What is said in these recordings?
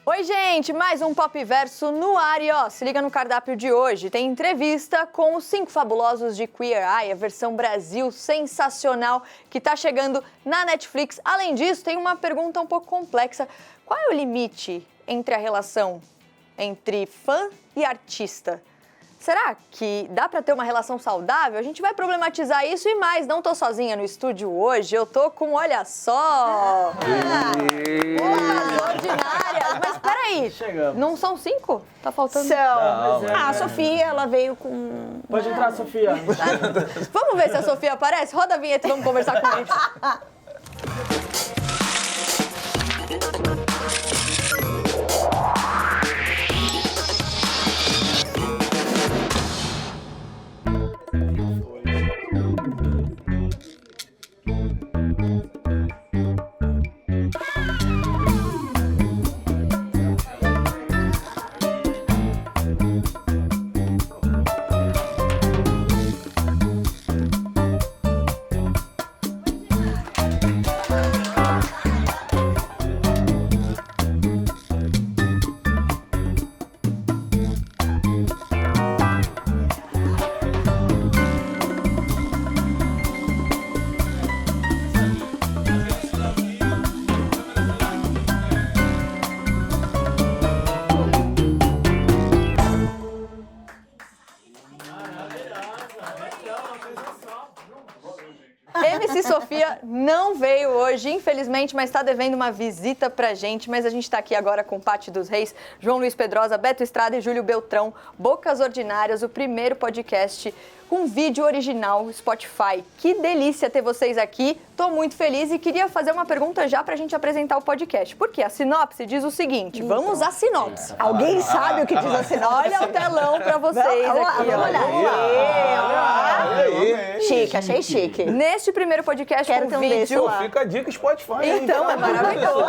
Oi, gente, mais um Pop Verso no ar e ó, se liga no cardápio de hoje. Tem entrevista com os 5 fabulosos de Queer Eye, a versão Brasil sensacional que tá chegando na Netflix. Além disso, tem uma pergunta um pouco complexa. Qual é o limite entre a relação entre fã e artista? Será que dá pra ter uma relação saudável? A gente vai problematizar isso e mais. Não tô sozinha no estúdio hoje, eu tô com, olha só... Bocas ordinárias. Mas peraí, Chegamos. não são 5? Tá faltando... A Sofia, ela veio com... Pode entrar, Sofia. Vamos ver se a Sofia aparece? Roda a vinheta e vamos conversar com eles. MC Sofia não veio hoje, infelizmente, mas está devendo uma visita pra gente. Mas a gente está aqui agora com Paty dos Reis, João Luiz Pedrosa, Beto Estrada e Júlio Beltrão. Bocas Ordinárias, o primeiro podcast com vídeo original Spotify. Que delícia ter vocês aqui. Tô muito feliz e queria fazer uma pergunta já pra gente apresentar o podcast. Porque a sinopse diz o seguinte, vamos à sinopse. Alguém sabe o que diz a sinopse? Olha o telão pra vocês aqui. Vamos Olha. Chique, achei chique. Neste primeiro podcast Quero com ter um desse vídeo... lá. Fica a dica Spotify. hein? Então, é maravilhoso.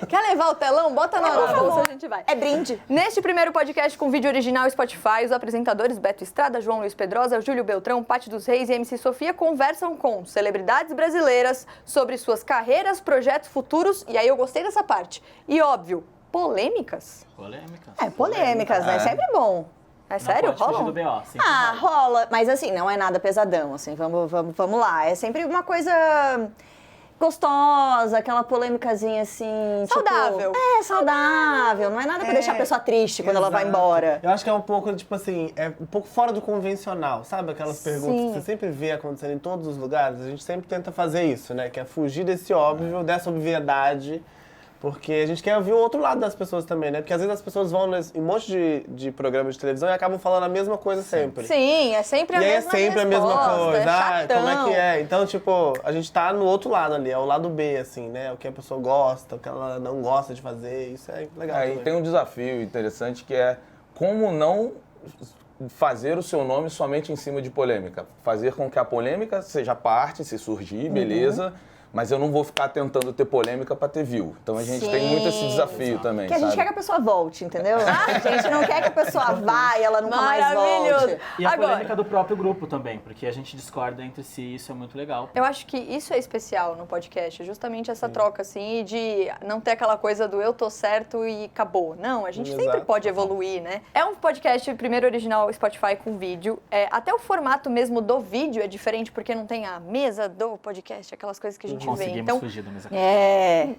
Quer levar o telão? Bota na bolsa, a gente vai. É brinde. Neste primeiro podcast com vídeo original Spotify, os apresentadores Beto Estrada, João Luiz Pedrosa, Júlio Beltrão, Paty dos Reis e MC Sofia conversam com celebridades brasileiras sobre suas carreiras, projetos futuros, e aí eu gostei dessa parte. E óbvio, polêmicas. Polêmicas. É, polêmicas, né? Sempre bom. É sério? Pode fugir do Rola? BO, sim. Rola. Mas assim, não é nada pesadão, assim, vamos lá. É sempre uma coisa gostosa, aquela polêmicazinha assim... Saudável. Tipo, saudável. Não é nada pra deixar a pessoa triste quando ela vai embora. Eu acho que é um pouco, tipo assim, é um pouco fora do convencional, sabe? Aquelas perguntas que você sempre vê acontecendo em todos os lugares. A gente sempre tenta fazer isso, né? Que é fugir desse óbvio, dessa obviedade. Porque a gente quer ouvir o outro lado das pessoas também, né? Porque às vezes as pessoas vão em um monte de programas de televisão e acabam falando a mesma coisa sempre. Sim, é sempre a E aí mesma é sempre a mesma resposta, coisa. é chatão. Como é que é? Então, tipo, a gente tá no outro lado ali, é o lado B, assim, né? O que a pessoa gosta, o que ela não gosta de fazer, isso é legal. Aí também. tem um desafio interessante que é como não fazer o seu nome somente em cima de polêmica. Fazer com que a polêmica seja parte, se surgir, beleza. Mas eu não vou ficar tentando ter polêmica pra ter view. Então a gente tem muito esse desafio também, Que a gente sabe? quer que a pessoa volte, entendeu? A gente não quer que a pessoa vá e ela nunca mais Maravilhoso. volte. E a Agora, polêmica do próprio grupo também, porque a gente discorda entre si, isso é muito legal. eu acho que isso é especial no podcast, justamente essa troca, assim, de não ter aquela coisa do eu tô certo e acabou. Não, a gente sempre Exato. pode evoluir, né? É um podcast, primeiro original Spotify com vídeo. Até o formato mesmo do vídeo é diferente, porque não tem a mesa do podcast, aquelas coisas que a gente vê. Conseguimos Então, fugir da mesa.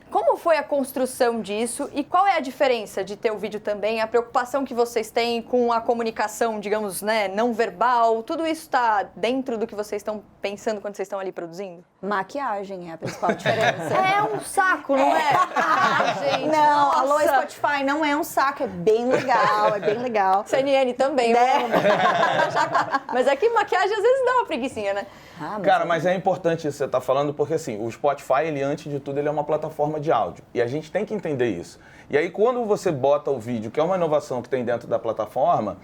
como foi a construção disso e qual é a diferença de ter o vídeo também, a preocupação que vocês têm com a comunicação, digamos, né, não verbal, tudo isso está dentro do que vocês estão pensando quando vocês estão ali produzindo? Maquiagem é a principal diferença. É um saco, não é? Ai, gente, Não, nossa. alô Spotify, não é um saco, é bem legal, é bem legal. CNN também, Né? Mas é que maquiagem às vezes dá uma preguicinha, né? Cara, mas é importante isso que você tá falando, porque assim, o Spotify, ele antes de tudo, ele é uma plataforma de áudio. E a gente tem que entender isso. E aí, quando você bota o vídeo, que é uma inovação que tem dentro da plataforma,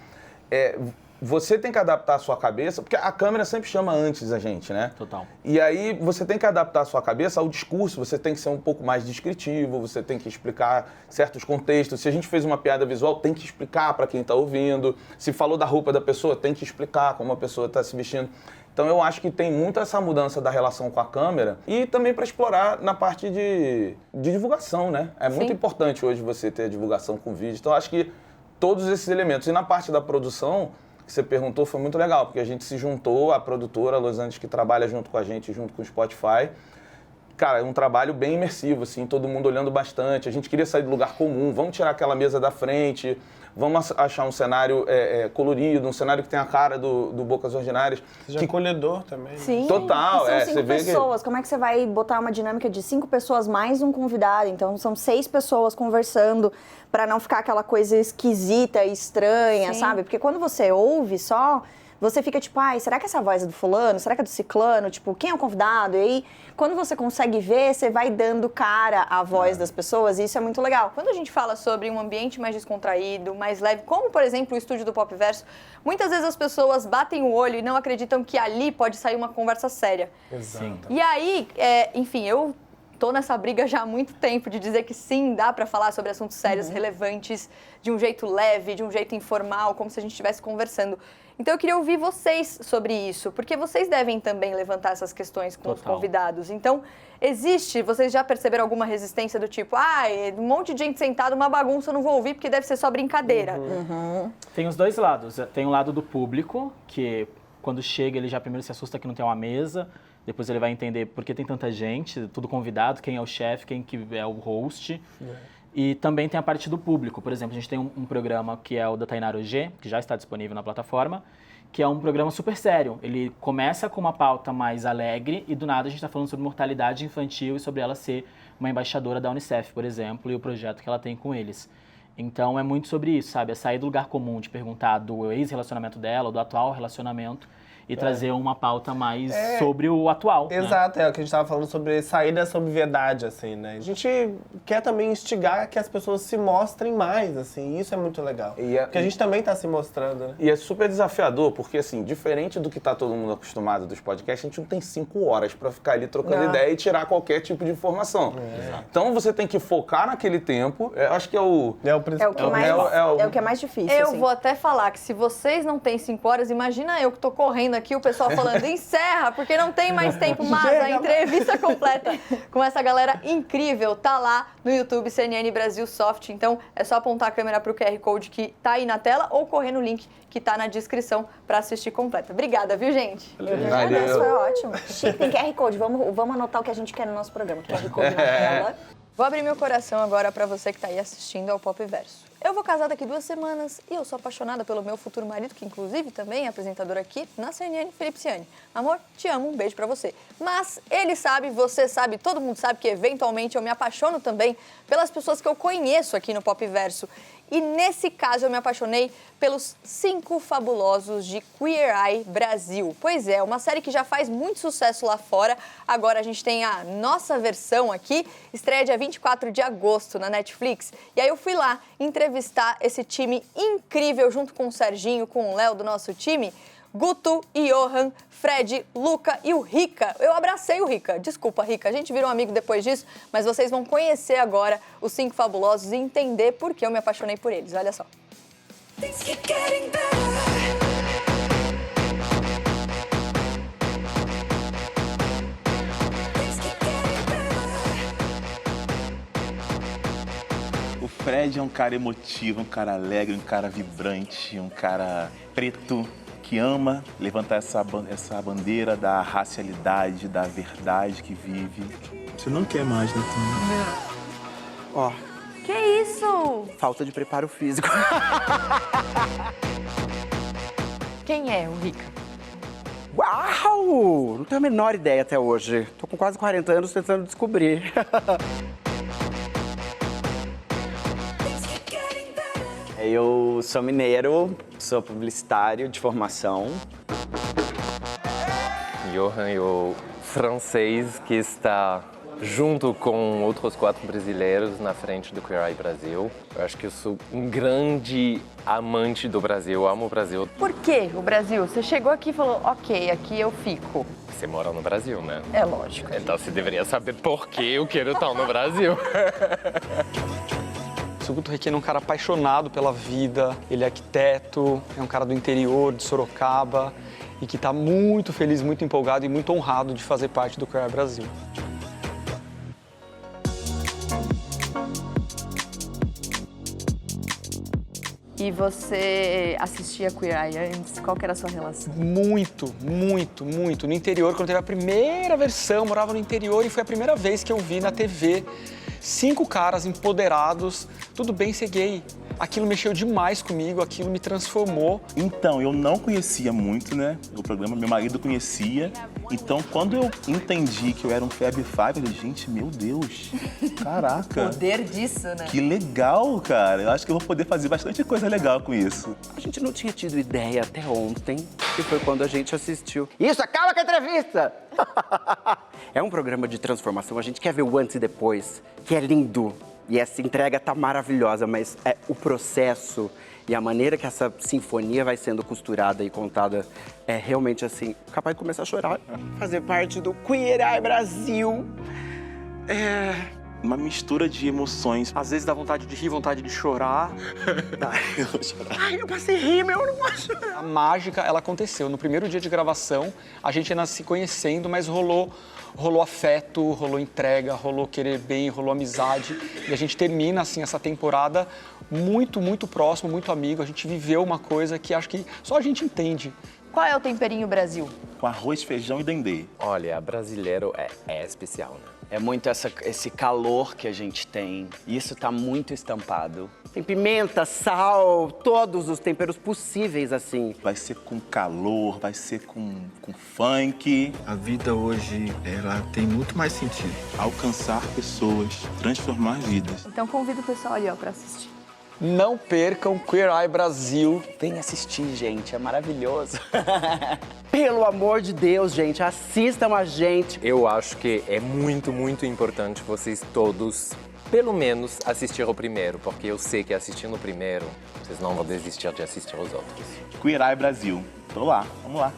você tem que adaptar a sua cabeça, porque a câmera sempre chama antes a gente, né? Total. E aí você tem que adaptar a sua cabeça ao discurso, você tem que ser um pouco mais descritivo, você tem que explicar certos contextos. Se a gente fez uma piada visual, tem que explicar para quem está ouvindo. Se falou da roupa da pessoa, tem que explicar como a pessoa está se vestindo. Então eu acho que tem muito essa mudança da relação com a câmera e também para explorar na parte de divulgação, né? É muito importante hoje você ter a divulgação com vídeo. Então eu acho que todos esses elementos. E na parte da produção, que você perguntou, foi muito legal, porque a gente se juntou, a produtora Los Angeles, que trabalha junto com a gente, junto com o Spotify. Cara, é um trabalho bem imersivo, assim, todo mundo olhando bastante. A gente queria sair do lugar comum, vamos tirar aquela mesa da frente, vamos achar um cenário colorido, um cenário que tem a cara do Bocas Ordinárias. Seja acolhedor também. Né? Sim. Total, e são 5 você vê pessoas. Como é que você vai botar uma dinâmica de 5 pessoas mais um convidado? Então são 6 pessoas conversando para não ficar aquela coisa esquisita e estranha, sabe? Porque quando você ouve só, você fica tipo, ai, será que essa voz é do fulano? Será que é do ciclano? Tipo, quem é o convidado? E aí, quando você consegue ver, você vai dando cara à voz das pessoas e isso é muito legal. Quando a gente fala sobre um ambiente mais descontraído, mais leve, como, por exemplo, o estúdio do Popverso, muitas vezes as pessoas batem o olho e não acreditam que ali pode sair uma conversa séria. Exato. E aí, enfim, eu tô nessa briga já há muito tempo de dizer que sim, dá para falar sobre assuntos sérios, relevantes, de um jeito leve, de um jeito informal, como se a gente estivesse conversando. Então eu queria ouvir vocês sobre isso, porque vocês devem também levantar essas questões com os convidados. Então, vocês já perceberam alguma resistência do tipo, um monte de gente sentada, uma bagunça, eu não vou ouvir porque deve ser só brincadeira. Tem os dois lados. Tem o lado do público, que quando chega ele já primeiro se assusta que não tem uma mesa, depois ele vai entender por que tem tanta gente, tudo convidado, quem é o chefe, quem que é o host. E também tem a parte do público. Por exemplo, a gente tem um programa que é o da Tainara OG, que já está disponível na plataforma, que é um programa super sério. Ele começa com uma pauta mais alegre e do nada a gente está falando sobre mortalidade infantil e sobre ela ser uma embaixadora da Unicef, por exemplo, e o projeto que ela tem com eles. Então é muito sobre isso, sabe? É sair do lugar comum de perguntar do ex-relacionamento dela, ou do atual relacionamento, e trazer uma pauta mais sobre o atual. Exato, é o que a gente estava falando sobre sair dessa obviedade, assim, né? A gente quer também instigar que as pessoas se mostrem mais, assim, e isso é muito legal. Porque a gente também está se mostrando, né? E é super desafiador, porque assim, diferente do que tá todo mundo acostumado dos podcasts, a gente não tem 5 horas para ficar ali trocando ideia e tirar qualquer tipo de informação. Então você tem que focar naquele tempo, eu acho que é o... É o principal. É o que é mais difícil, Eu assim. vou até falar que se vocês não têm 5 horas, imagina eu que tô correndo aqui, o pessoal falando, encerra, porque não tem mais tempo, mas a entrevista completa com essa galera incrível tá lá no YouTube CNN Brasil Soft, então é só apontar a câmera pro QR Code que tá aí na tela ou correr no link que tá na descrição para assistir completa. Obrigada, viu, gente? Isso foi ótimo. Chique, tem QR Code, vamos anotar o que a gente quer no nosso programa, QR Code na tela. Vou abrir meu coração agora para você que tá aí assistindo ao Popverso. Eu vou casar daqui 2 semanas e eu sou apaixonada pelo meu futuro marido, que inclusive também é apresentador aqui na CNN, Felipe Ciani. Amor, te amo, um beijo pra você. Mas ele sabe, você sabe, todo mundo sabe que eventualmente eu me apaixono também pelas pessoas que eu conheço aqui no Popverso. E nesse caso eu me apaixonei pelos 5 fabulosos de Queer Eye Brasil. Pois é, uma série que já faz muito sucesso lá fora. Agora a gente tem a nossa versão aqui, estreia dia 24 de agosto na Netflix. E aí eu fui lá entrevistar esse time incrível junto com o Serginho, com o Léo do nosso time. Guto, Johan, Fred, Luca e o Rica. Eu abracei o Rica. Desculpa, Rica. A gente virou um amigo depois disso, mas vocês vão conhecer agora os 5 fabulosos e entender por que eu me apaixonei por eles. Olha só. O Fred é um cara emotivo, um cara alegre, um cara vibrante, um cara preto, que ama levantar essa bandeira da racialidade, da verdade que vive. Você não quer mais, né, Tom? Ó, Que isso? falta de preparo físico. Quem é o Rica? Uau! Não tenho a menor ideia até hoje. Tô com quase 40 anos tentando descobrir. Eu sou mineiro, sou publicitário de formação. Johan, o francês que está junto com outros 4 brasileiros na frente do Queer Eye Brasil. Eu acho que eu sou um grande amante do Brasil, eu amo o Brasil. Por que o Brasil? Você chegou aqui e falou, ok, aqui eu fico. Você mora no Brasil, né? É lógico. Então você deveria saber por que eu quero estar no Brasil. O Guto Requena é um cara apaixonado pela vida, ele é arquiteto, é um cara do interior, de Sorocaba, e que está muito feliz, muito empolgado e muito honrado de fazer parte do Queer Eye Brasil. E você assistia Queer Eye antes? Qual que era a sua relação? Muito, muito, muito. No interior, quando teve a primeira versão, morava no interior e foi a primeira vez que eu vi na TV 5 caras empoderados, tudo bem ser gay. Aquilo mexeu demais comigo, aquilo me transformou. Então, eu não conhecia muito, né, o programa, meu marido conhecia. Então, quando eu entendi que eu era um Fab Five, eu falei, gente, meu Deus, caraca. O poder disso, né? Que legal, cara. Eu acho que eu vou poder fazer bastante coisa legal com isso. A gente não tinha tido ideia até ontem, que foi quando a gente assistiu. Isso, acaba com a entrevista! É um programa de transformação, a gente quer ver o antes e depois, que é lindo. E essa entrega tá maravilhosa, mas o processo e a maneira que essa sinfonia vai sendo costurada e contada é realmente assim, capaz de começar a chorar. Fazer parte do Queer Eye Brasil Uma mistura de emoções. Às vezes dá vontade de rir, vontade de chorar. eu vou chorar. Ai, eu passei rir, eu não posso chorar. A mágica, ela aconteceu. No primeiro dia de gravação, a gente ainda se conhecendo, mas rolou afeto, rolou entrega, rolou querer bem, rolou amizade. E a gente termina, assim, essa temporada muito, muito próximo, muito amigo. A gente viveu uma coisa que acho que só a gente entende. Qual é o temperinho Brasil? Com arroz, feijão e dendê. Olha, brasileiro é especial, né? É muito esse calor que a gente tem. Isso tá muito estampado. Tem pimenta, sal, todos os temperos possíveis, assim. Vai ser com calor, vai ser com funk. A vida hoje, ela tem muito mais sentido. Alcançar pessoas, transformar vidas. Então convido o pessoal ali, ó, pra assistir. Não percam Queer Eye Brasil. Vem assistir, gente, é maravilhoso. Pelo amor de Deus, gente, assistam a gente. Eu acho que é muito, muito importante vocês todos, pelo menos, assistir o primeiro, porque eu sei que assistindo o primeiro, vocês não vão desistir de assistir os outros. Queer Eye Brasil. Tô lá, vamos lá.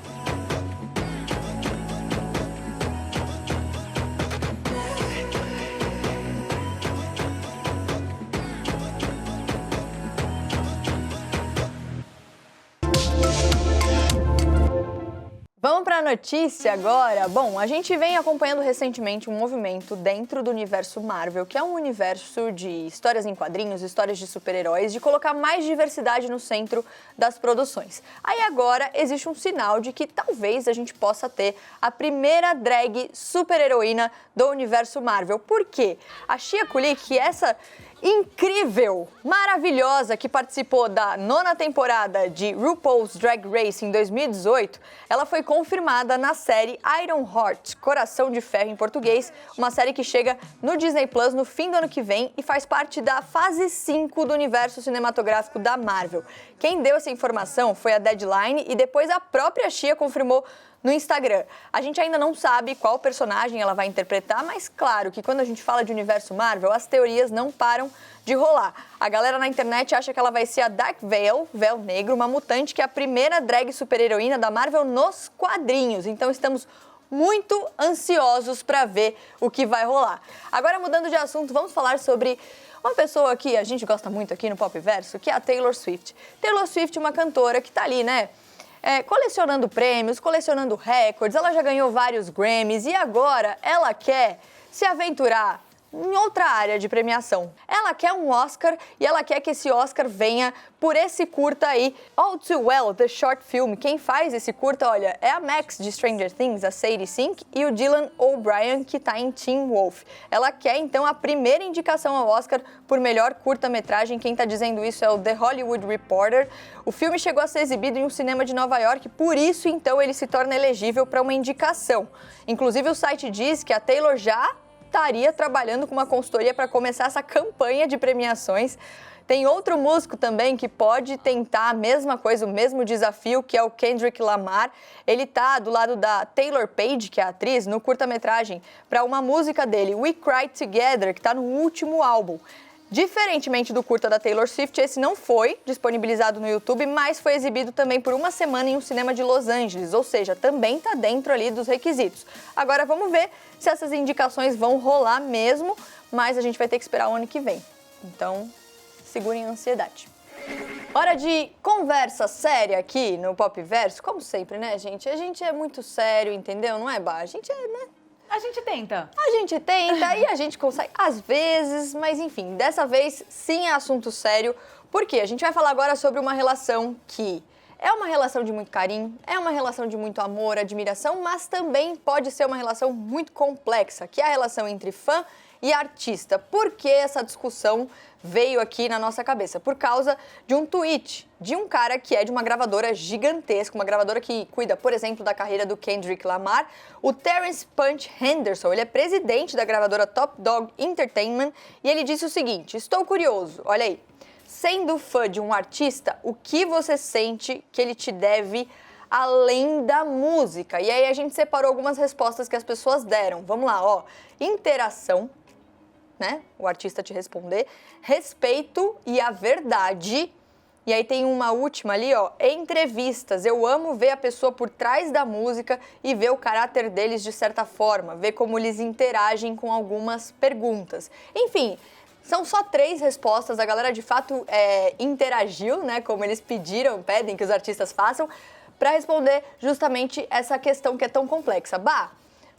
Vamos para a notícia agora. Bom, a gente vem acompanhando recentemente um movimento dentro do universo Marvel, que é um universo de histórias em quadrinhos, histórias de super-heróis, de colocar mais diversidade no centro das produções. Aí agora existe um sinal de que talvez a gente possa ter a primeira drag super-heroína do universo Marvel. Por quê? A Shia Kulik, essa incrível, maravilhosa, que participou da 9ª temporada de RuPaul's Drag Race em 2018, ela foi confirmada na série Iron Heart, Coração de Ferro em português, uma série que chega no Disney Plus no fim do ano que vem e faz parte da fase 5 do universo cinematográfico da Marvel. Quem deu essa informação foi a Deadline e depois a própria Shia confirmou no Instagram. A gente ainda não sabe qual personagem ela vai interpretar, mas claro que quando a gente fala de universo Marvel, as teorias não param de rolar. A galera na internet acha que ela vai ser a Dark Veil, Véu Negro, uma mutante que é a primeira drag super-heroína da Marvel nos quadrinhos. Então estamos muito ansiosos para ver o que vai rolar. Agora, mudando de assunto, vamos falar sobre uma pessoa que a gente gosta muito aqui no Pop Verso, que é a Taylor Swift. Taylor Swift, uma cantora que tá ali, né? Colecionando prêmios, colecionando recordes, ela já ganhou vários Grammys e agora ela quer se aventurar em outra área de premiação. Ela quer um Oscar e ela quer que esse Oscar venha por esse curta aí, All Too Well, The Short Film. Quem faz esse curta, olha, é a Max de Stranger Things, a Sadie Sink, e o Dylan O'Brien, que tá em Teen Wolf. Ela quer, então, a primeira indicação ao Oscar por melhor curta-metragem. Quem tá dizendo isso é o The Hollywood Reporter. O filme chegou a ser exibido em um cinema de Nova York, por isso, então, ele se torna elegível para uma indicação. Inclusive, o site diz que a Taylor já estaria trabalhando com uma consultoria para começar essa campanha de premiações. Tem outro músico também que pode tentar a mesma coisa, o mesmo desafio, que é o Kendrick Lamar. Ele tá do lado da Taylor Page, que é a atriz, no curta-metragem, para uma música dele, We Cry Together, que tá no último álbum. Diferentemente do curta da Taylor Swift, esse não foi disponibilizado no YouTube, mas foi exibido também por uma semana em um cinema de Los Angeles, ou seja, também está dentro ali dos requisitos. Agora vamos ver se essas indicações vão rolar mesmo, mas a gente vai ter que esperar o ano que vem. Então, segurem a ansiedade. Hora de conversa séria aqui no Pop Verso, como sempre, né, gente? A gente é muito sério, entendeu? Não é, Bah? A gente é, né? A gente tenta. A gente tenta e a gente consegue às vezes, mas enfim, dessa vez sim é assunto sério, porque a gente vai falar agora sobre uma relação que é uma relação de muito carinho, é uma relação de muito amor, admiração, mas também pode ser uma relação muito complexa, que é a relação entre fã e artista. Por que essa discussão veio aqui na nossa cabeça? Por causa de um tweet de um cara que é de uma gravadora gigantesca, uma gravadora que cuida, por exemplo, da carreira do Kendrick Lamar, o Terence Punch Henderson. Ele é presidente da gravadora Top Dog Entertainment e ele disse o seguinte: estou curioso, olha aí, sendo fã de um artista, o que você sente que ele te deve além da música? E aí a gente separou algumas respostas que as pessoas deram. Vamos lá, ó. Interação, né? O artista te responder. Respeito e a verdade. E aí tem uma última ali, ó. Entrevistas. Eu amo ver a pessoa por trás da música e ver o caráter deles de certa forma. Ver como eles interagem com algumas perguntas. Enfim, são só 3 respostas. A galera de fato interagiu, né? Como eles pedem que os artistas façam, para responder justamente essa questão que é tão complexa. Bah,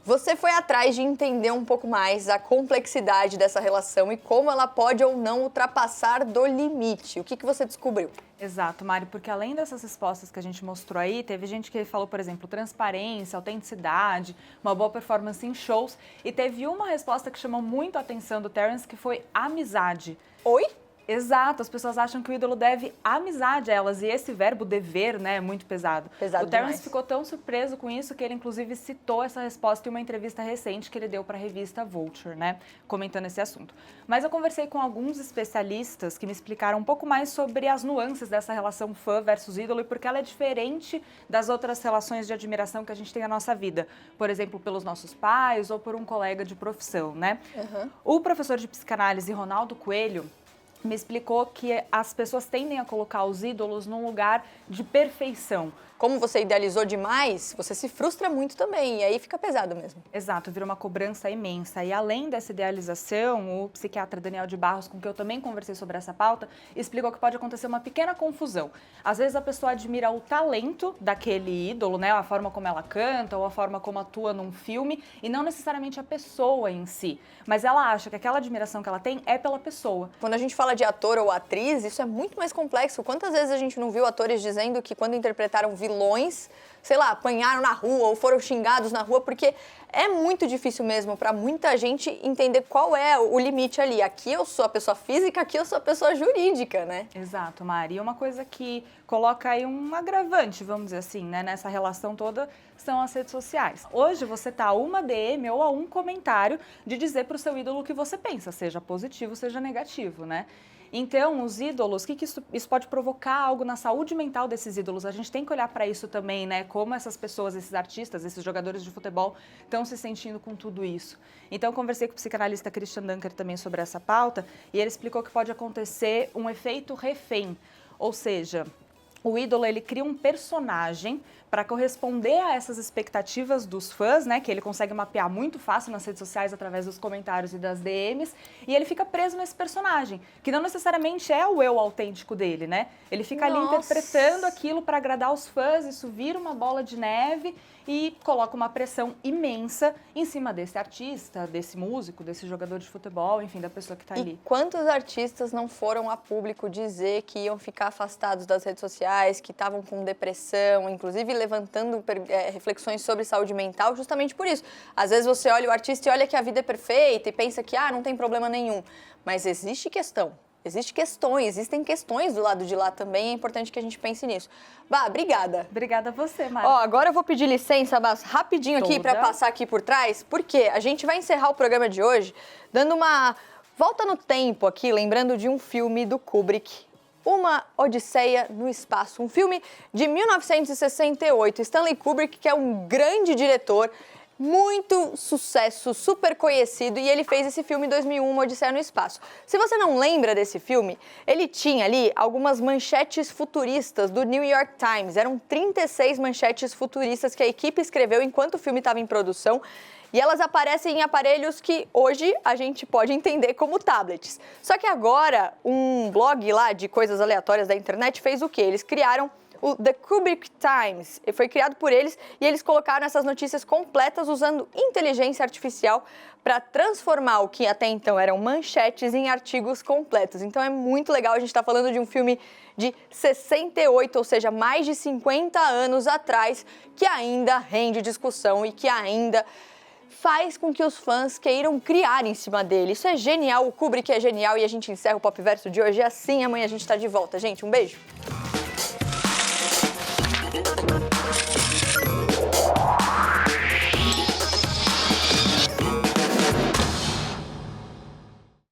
você foi atrás de entender um pouco mais a complexidade dessa relação e como ela pode ou não ultrapassar do limite. O que você descobriu? Exato, Mari, porque além dessas respostas que a gente mostrou aí, teve gente que falou, por exemplo, transparência, autenticidade, uma boa performance em shows, e teve uma resposta que chamou muito a atenção do Terence, que foi amizade. Oi? Exato, as pessoas acham que o ídolo deve amizade a elas, e esse verbo dever, né, é muito pesado. Pesado o Terence demais. ficou tão surpreso com isso que ele, inclusive, citou essa resposta em uma entrevista recente que ele deu para a revista Vulture, né, comentando esse assunto. Mas eu conversei com alguns especialistas que me explicaram um pouco mais sobre as nuances dessa relação fã versus ídolo e porque ela é diferente das outras relações de admiração que a gente tem na nossa vida. Por exemplo, pelos nossos pais ou por um colega de profissão, né? Uhum. O professor de psicanálise Ronaldo Coelho me explicou que as pessoas tendem a colocar os ídolos num lugar de perfeição. Como você idealizou demais, você se frustra muito também, e aí fica pesado mesmo. Exato, vira uma cobrança imensa. E além dessa idealização, o psiquiatra Daniel de Barros, com quem eu também conversei sobre essa pauta, explicou que pode acontecer uma pequena confusão. Às vezes a pessoa admira o talento daquele ídolo, né, a forma como ela canta ou a forma como atua num filme, e não necessariamente a pessoa em si. Mas ela acha que aquela admiração que ela tem é pela pessoa. Quando a gente fala de ator ou atriz, isso é muito mais complexo. Quantas vezes a gente não viu atores dizendo que quando interpretaram vilões, sei lá, apanharam na rua ou foram xingados na rua, porque é muito difícil mesmo para muita gente entender qual é o limite ali. Aqui eu sou a pessoa física, aqui eu sou a pessoa jurídica, né? Exato, Mari. E uma coisa que coloca aí um agravante, vamos dizer assim, né, nessa relação toda, são as redes sociais. Hoje você tá a uma DM ou a um comentário de dizer pro seu ídolo o que você pensa, seja positivo, seja negativo, né? Então, os ídolos, o que isso pode provocar algo na saúde mental desses ídolos? A gente tem que olhar para isso também, né? Como essas pessoas, esses artistas, esses jogadores de futebol estão se sentindo com tudo isso. Então, conversei com o psicanalista Christian Dunker também sobre essa pauta e ele explicou que pode acontecer um efeito refém, ou seja, o ídolo, ele cria um personagem para corresponder a essas expectativas dos fãs, né, que ele consegue mapear muito fácil nas redes sociais através dos comentários e das DMs, e ele fica preso nesse personagem, que não necessariamente é o eu autêntico dele, né? Ele fica ali interpretando aquilo para agradar os fãs, isso vira uma bola de neve e coloca uma pressão imensa em cima desse artista, desse músico, desse jogador de futebol, enfim, da pessoa que está ali. E quantos artistas não foram a público dizer que iam ficar afastados das redes sociais, que estavam com depressão, inclusive levantando reflexões sobre saúde mental, justamente por isso. Às vezes você olha o artista e olha que a vida é perfeita e pensa que não tem problema nenhum. Mas existe existem questões do lado de lá também, é importante que a gente pense nisso. Bah, obrigada. Obrigada a você, Mari. Ó, agora eu vou pedir licença, Bas, rapidinho aqui para passar aqui por trás, porque a gente vai encerrar o programa de hoje dando uma Volta no tempo aqui, lembrando de um filme do Kubrick, Uma Odisseia no Espaço, um filme de 1968. Stanley Kubrick, que é um grande diretor, muito sucesso, super conhecido, e ele fez esse filme em 2001, Uma Odisseia no Espaço. Se você não lembra desse filme, ele tinha ali algumas manchetes futuristas do New York Times. Eram 36 manchetes futuristas que a equipe escreveu enquanto o filme estava em produção, e elas aparecem em aparelhos que hoje a gente pode entender como tablets. Só que agora, um blog lá de coisas aleatórias da internet fez o quê? Eles criaram o The Kubrick Times. Foi criado por eles e eles colocaram essas notícias completas usando inteligência artificial para transformar o que até então eram manchetes em artigos completos. Então é muito legal, a gente está falando de um filme de 68, ou seja, mais de 50 anos atrás, que ainda rende discussão e que ainda faz com que os fãs queiram criar em cima dele. Isso é genial, o Kubrick é genial, e a gente encerra o Pop Verso de hoje assim. Amanhã a gente está de volta. Gente, um beijo!